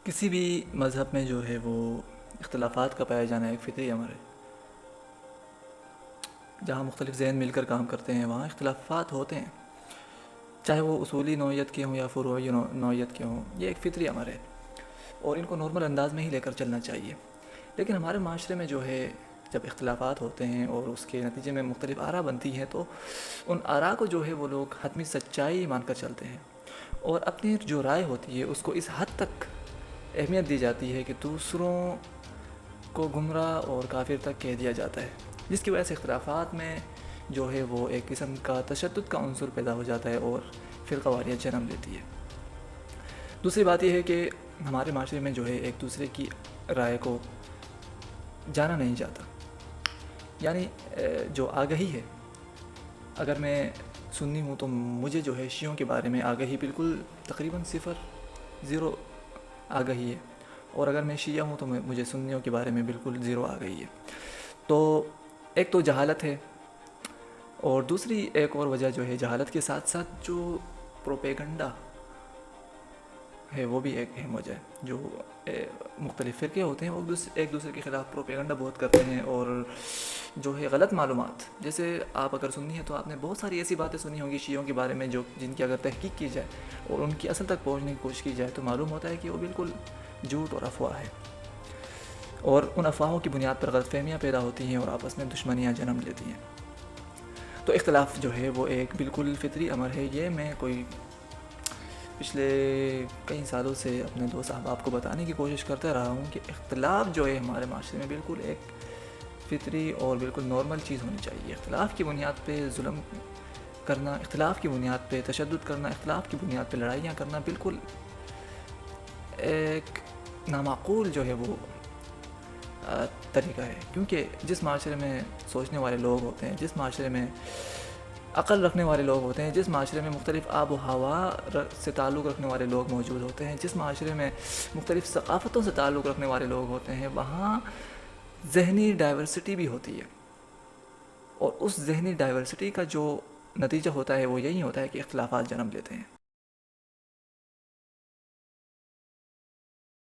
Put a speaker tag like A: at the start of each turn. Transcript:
A: کسی بھی مذہب میں جو ہے وہ اختلافات کا پایا جانا ایک فطری امر ہے۔ جہاں مختلف ذہن مل کر کام کرتے ہیں وہاں اختلافات ہوتے ہیں، چاہے وہ اصولی نوعیت کے ہوں یا فروعی نوعیت کے ہوں، یہ ایک فطری امر ہے اور ان کو نارمل انداز میں ہی لے کر چلنا چاہیے۔ لیکن ہمارے معاشرے میں جو ہے جب اختلافات ہوتے ہیں اور اس کے نتیجے میں مختلف آراء بنتی ہیں تو ان آراء کو جو ہے وہ لوگ حتمی سچائی مان کر چلتے ہیں، اور اپنی جو رائے ہوتی ہے اس کو اس حد تک اہمیت دی جاتی ہے کہ دوسروں کو گمراہ اور کافر تک کہہ دیا جاتا ہے، جس کی وجہ سے اختلافات میں جو ہے وہ ایک قسم کا تشدد کا عنصر پیدا ہو جاتا ہے اور فرقہ واریت جنم لیتی ہے۔ دوسری بات یہ ہے کہ ہمارے معاشرے میں جو ہے ایک دوسرے کی رائے کو جانا نہیں جاتا، یعنی جو آگہی ہے، اگر میں سنی ہوں تو مجھے جو ہے شیعوں کے بارے میں آگہی بالکل تقریباً 0 آگہی ہے، اور اگر میں شیعہ ہوں تو مجھے سنیوں کے بارے میں بالکل 0 آگہی ہے۔ تو ایک تو جہالت ہے، اور دوسری ایک اور وجہ جو ہے جہالت کے ساتھ ساتھ جو پروپیگنڈا ہے وہ بھی ایک اہم وجہ ہے۔ جو مختلف فرقے ہوتے ہیں وہ ایک دوسرے کے خلاف پروپیگنڈا بہت کرتے ہیں، اور جو ہے غلط معلومات، جیسے آپ اگر سنی ہے تو آپ نے بہت ساری ایسی باتیں سنی ہوں گی شیعوں کے بارے میں جن کی اگر تحقیق کی جائے اور ان کی اصل تک پہنچنے کی کوشش کی جائے تو معلوم ہوتا ہے کہ وہ بالکل جھوٹ اور افواہ ہے، اور ان افواہوں کی بنیاد پر غلط فہمیاں پیدا ہوتی ہیں اور آپس میں دشمنیاں جنم لیتی ہیں۔ تو اختلاف جو ہے وہ ایک بالکل فطری امر ہے۔ یہ میں کوئی پچھلے کئی سالوں سے اپنے دوست احباب کو بتانے کی کوشش کرتا رہا ہوں کہ اختلاف جو ہے ہمارے معاشرے میں بالکل ایک فطری اور بالکل نارمل چیز ہونی چاہیے۔ اختلاف کی بنیاد پہ ظلم کرنا، اختلاف کی بنیاد پہ تشدد کرنا، اختلاف کی بنیاد پہ لڑائیاں کرنا بالکل ایک نامعقول جو ہے وہ طریقہ ہے، کیونکہ جس معاشرے میں سوچنے والے لوگ ہوتے ہیں، جس معاشرے میں عقل رکھنے والے لوگ ہوتے ہیں، جس معاشرے میں مختلف آب و ہوا سے تعلق رکھنے والے لوگ موجود ہوتے ہیں، جس معاشرے میں مختلف ثقافتوں سے تعلق رکھنے والے لوگ ہوتے ہیں، وہاں ذہنی ڈائیورسٹی بھی ہوتی ہے، اور اس ذہنی ڈائیورسٹی کا جو نتیجہ ہوتا ہے وہ یہی ہوتا ہے کہ اختلافات جنم لیتے ہیں۔